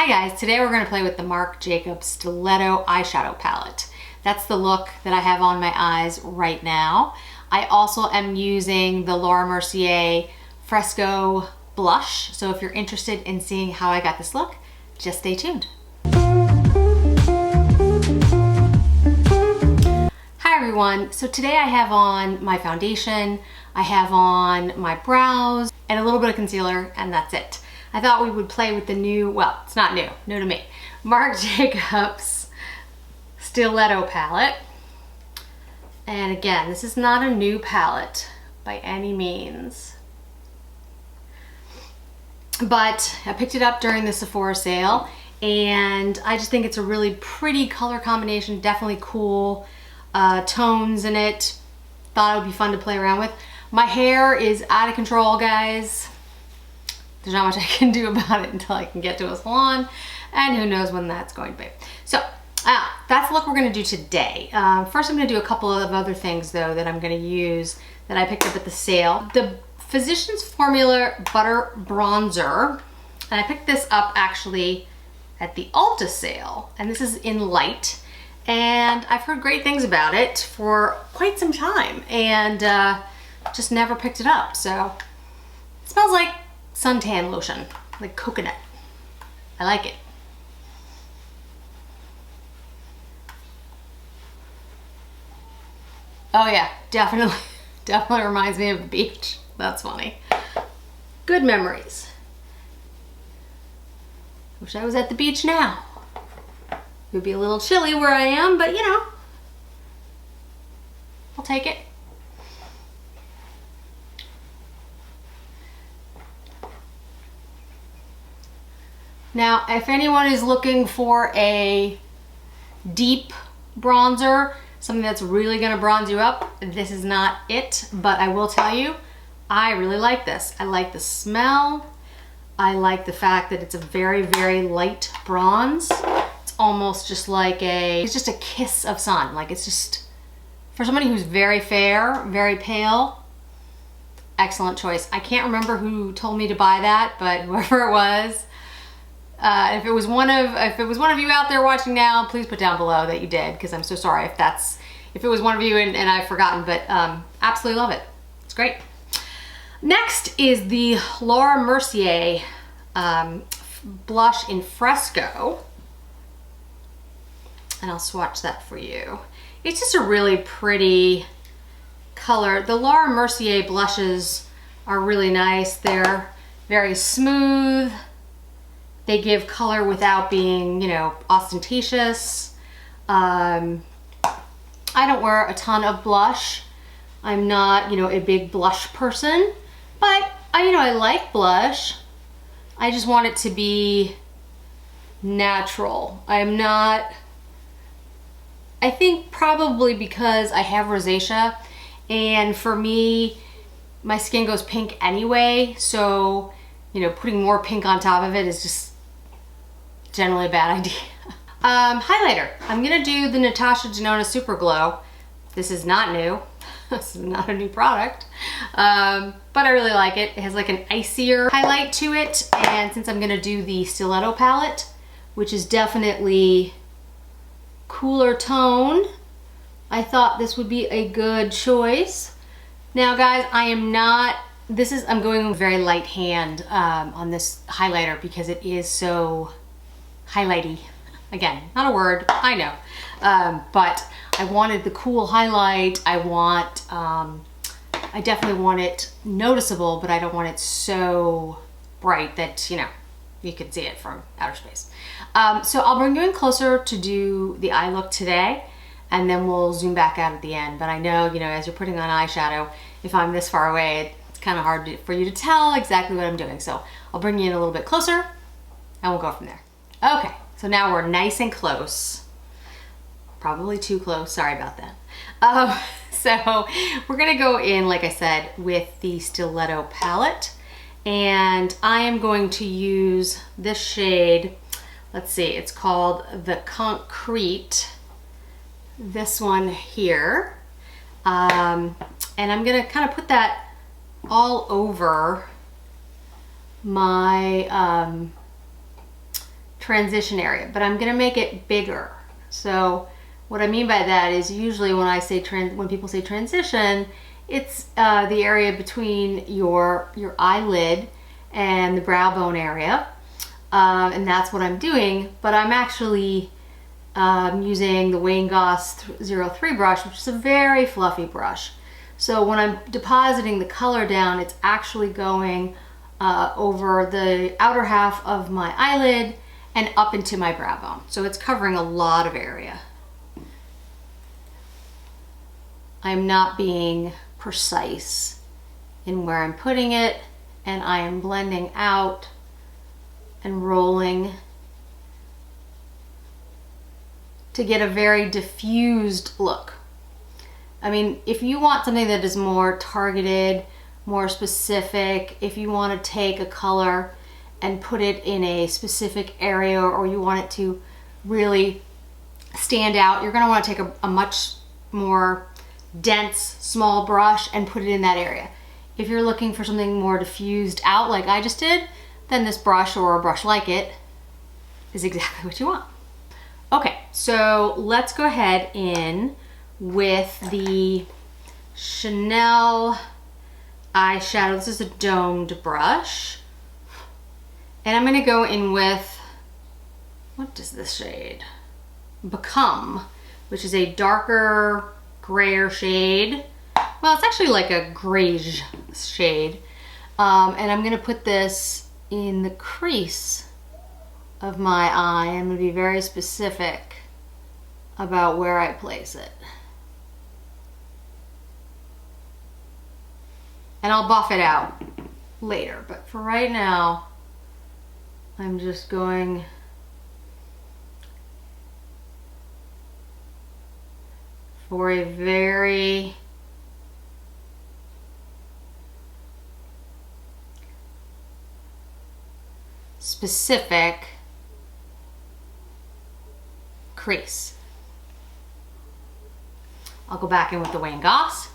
Hi guys, today we're going to play with the Marc Jacobs Steeletto eyeshadow palette. That's the look that I have on my eyes right now. I also am using the Mercier Fresco blush, so if you're interested in seeing how I got this look, just stay tuned. Hi everyone, so today I have on my foundation, I have on my brows, and a little bit of concealer, and that's it. I thought we would play with the new, well, it's not new to me, Marc Jacobs Steeletto palette. And again, this is not a new palette by any means. But I picked it up during the Sephora sale, and I just think it's a really pretty color combination, definitely cool tones in it. Thought it would be fun to play around with. My hair is out of control, guys. There's not much I can do about it until I can get to a salon, and who knows when that's going to be. So that's the look we're going to do today. First I'm going to do a couple of other things though that I'm going to use that I picked up at the sale. The Physicians Formula Butter Bronzer, and I picked this up actually at the Ulta sale, and this is in light, and I've heard great things about it for quite some time, and just never picked it up. So it smells like suntan lotion, like coconut. I like it. Oh yeah, definitely reminds me of the beach. That's funny. Good memories. Wish I was at the beach now. It would be a little chilly where I am, but you know, I'll take it. Now, if anyone is looking for a deep bronzer, something that's really gonna bronze you up, this is not it, but I will tell you, I really like this. I like the smell. I like the fact that it's a very, very light bronze. It's almost just like it's just a kiss of sun. Like it's just, for somebody who's very fair, very pale, excellent choice. I can't remember who told me to buy that, but whoever it was, if it was one of you out there watching now, please put down below that you did, because I'm so sorry if it was one of you and I've forgotten, but absolutely love it. It's great. Next is the Mercier blush in Fresco, and I'll swatch that for you. It's just a really pretty color. The Mercier blushes are really nice. They're very smooth. They give color without being, you know, ostentatious. I don't wear a ton of blush. I'm not, you know, a big blush person, but I like blush. I just want it to be natural. I'm not, I think probably because I have rosacea, and for me, my skin goes pink anyway, so, you know, putting more pink on top of it is just generally a bad idea. Highlighter. I'm gonna do the Natasha Denona Super Glow. This is not new. This is not a new product, but I really like it. It has like an icier highlight to it, and since I'm gonna do the Steeletto palette, which is definitely cooler tone, I thought this would be a good choice. Now guys, I'm going very light hand on this highlighter because it is so highlighty. Again, not a word, I know. But I wanted the cool highlight. I definitely want it noticeable, but I don't want it so bright that, you know, you can see it from outer space. So I'll bring you in closer to do the eye look today, and then we'll zoom back out at the end. But I know, you know, as you're putting on eyeshadow, if I'm this far away, it's kind of hard for you to tell exactly what I'm doing. So I'll bring you in a little bit closer, and we'll go from there. Okay, so now we're nice and close. Probably too close, sorry about that. So we're gonna go in, like I said, with the Steeletto palette, and I am going to use this shade. Let's see, it's called the Concrete, this one here. And I'm gonna kind of put that all over my transition area, but I'm gonna make it bigger. So what I mean by that is usually when I say when people say transition, it's the area between your eyelid and the brow bone area, and that's what I'm doing. But I'm actually using the Wayne Goss 03 brush, which is a very fluffy brush. So when I'm depositing the color down, it's actually going over the outer half of my eyelid and up into my brow bone. So it's covering a lot of area. I'm not being precise in where I'm putting it, and I am blending out and rolling to get a very diffused look. I mean, if you want something that is more targeted, more specific, if you want to take a color and put it in a specific area, or you want it to really stand out, you're going to want to take a much more dense, small brush and put it in that area. If you're looking for something more diffused out like I just did, then this brush or a brush like it is exactly what you want. Okay, so let's go ahead in with the Chanel eyeshadow. This is a domed brush. And I'm gonna go in with, what is this shade? Become, which is a darker, grayer shade. Well, it's actually like a grayish shade. And I'm gonna put this in the crease of my eye. I'm gonna be very specific about where I place it. And I'll buff it out later, but for right now, I'm just going for a very specific crease. I'll go back in with the Wayne Goss.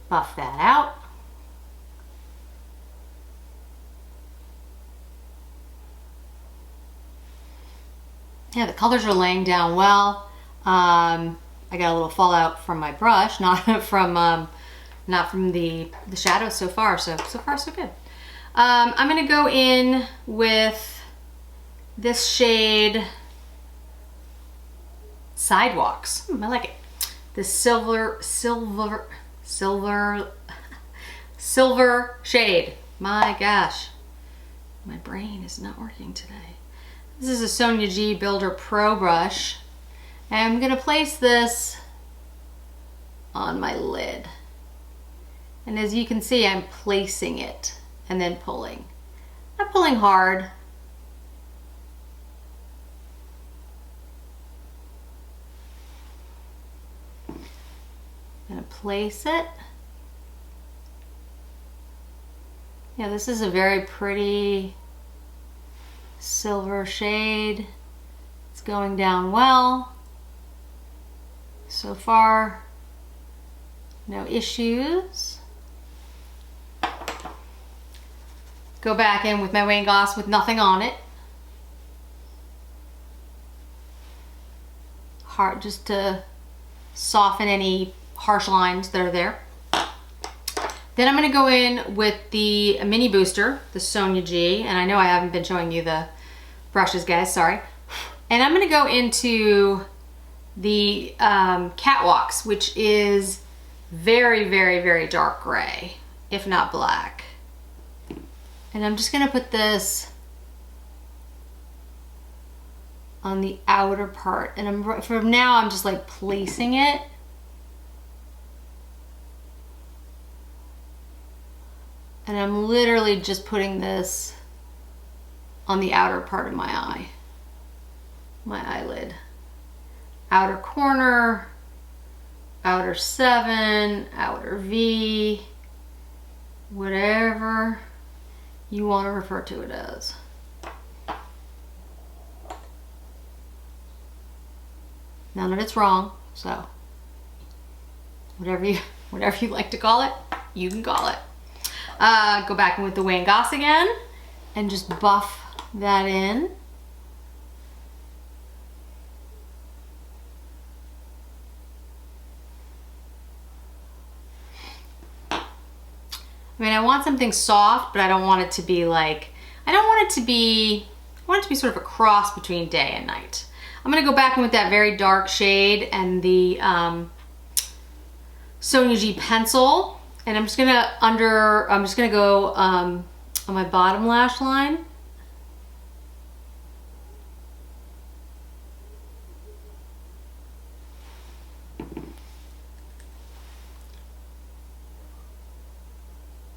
Buff that out. Yeah, the colors are laying down well. I got a little fallout from my brush, not from the shadows so far. So far so good. I'm gonna go in with this shade Sidewalks. I like it. This silver shade. My gosh, my brain is not working today. This is a Sonia G Builder Pro brush, and I'm gonna place this on my lid. And as you can see, I'm placing it and then pulling. Not pulling hard. I'm gonna place it. Yeah, this is a very pretty silver shade. It's going down well. So far, no issues. Go back in with my Wayne Goss with nothing on it. Hard, just to soften any harsh lines that are there. Then I'm gonna go in with the mini booster, the Sonia G, and I know I haven't been showing you the brushes, guys, sorry. And I'm gonna go into the Catwalks, which is very, very, very dark gray, if not black. And I'm just gonna put this on the outer part, and from now I'm just like placing it. And I'm literally just putting this on the outer part of my eye, my eyelid. Outer corner, outer 7, outer V, whatever you want to refer to it as. None of it's wrong, so whatever you like to call it, you can call it. Go back in with the Wayne Goss again, and just buff that in. I mean, I want something soft, but I don't want it to be like, I want it to be sort of a cross between day and night. I'm gonna go back in with that very dark shade and the Sonia G pencil, and I'm just gonna go on my bottom lash line.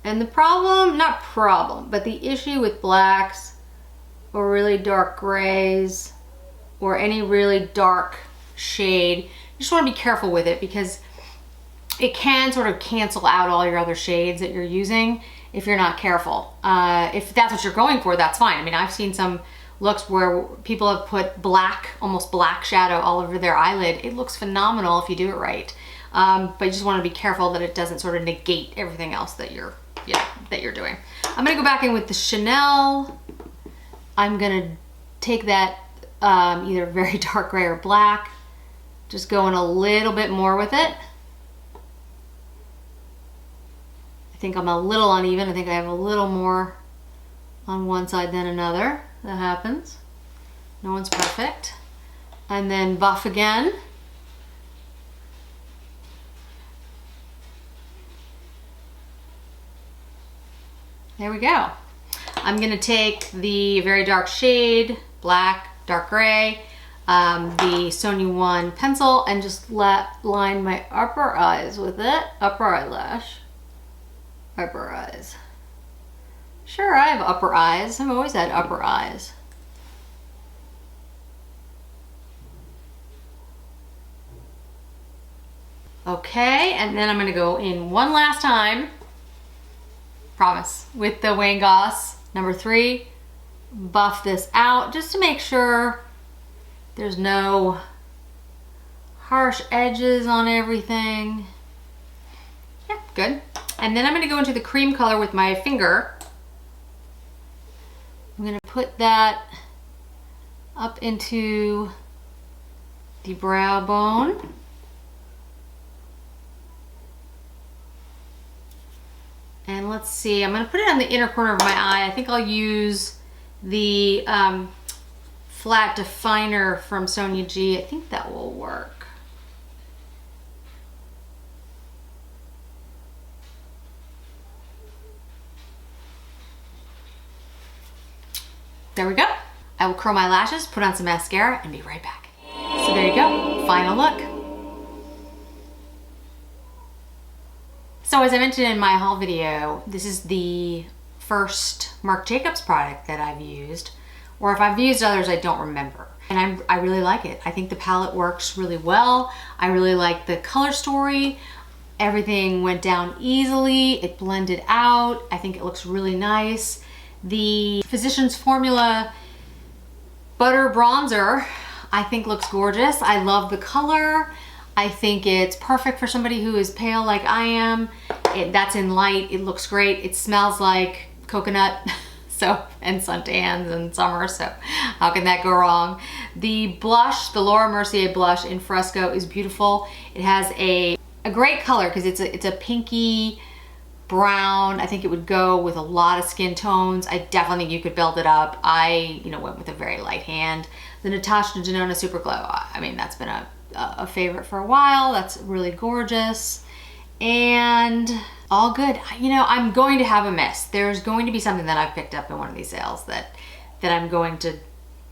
And the problem, not problem, but the issue with blacks or really dark grays or any really dark shade, you just want to be careful with it because it can sort of cancel out all your other shades that you're using if you're not careful. If that's what you're going for, that's fine. I mean, I've seen some looks where people have put black, almost black shadow all over their eyelid. It looks phenomenal if you do it right. But you just want to be careful that it doesn't sort of negate everything else that you're doing. I'm gonna go back in with the Chanel. I'm gonna take that either very dark gray or black, just go in a little bit more with it. I think I'm a little uneven. I think I have a little more on one side than another. That happens. No one's perfect. And then buff again. There we go. I'm gonna take the very dark shade, black, dark gray, the Sonia 1 pencil, and just line my upper eyes with it. Upper eyelash, upper eyes. Sure, I have upper eyes. I've always had upper eyes. Okay, and then I'm gonna go in one last time, promise, with the Wayne Goss number 3, buff this out just to make sure there's no harsh edges on everything. Yeah, good. And then I'm gonna go into the cream color with my finger. I'm gonna put that up into the brow bone. And let's see, I'm gonna put it on the inner corner of my eye. I think I'll use the flat definer from Sonia G. I think that will work. There we go. I will curl my lashes, put on some mascara, and be right back. So there you go, final look. So as I mentioned in my haul video, this is the first Marc Jacobs product that I've used, or if I've used others, I don't remember. And I really like it. I think the palette works really well. I really like the color story. Everything went down easily. It blended out. I think it looks really nice. The Physicians Formula Butter Bronzer, I think looks gorgeous. I love the color. I think it's perfect for somebody who is pale like I am. That's in light. It looks great. It smells like coconut so, and suntans and summer, so how can that go wrong? The blush, the Laura Mercier blush in Fresco is beautiful. It has a great color because it's a pinky brown. I think it would go with a lot of skin tones. I definitely think you could build it up. I went with a very light hand. The Natasha Denona Super Glow, I mean, that's been a favorite for a while. That's really gorgeous and all good. I'm going to have a miss. There's going to be something that I've picked up in one of these sales that I'm going to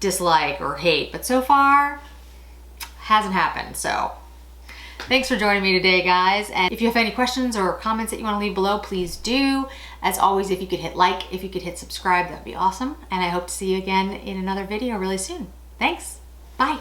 dislike or hate, but so far hasn't happened. So thanks for joining me today, guys. And if you have any questions or comments that you want to leave below, please do. As always, if you could hit like, if you could hit subscribe, that'd be awesome. And I hope to see you again in another video really soon. Thanks. Bye.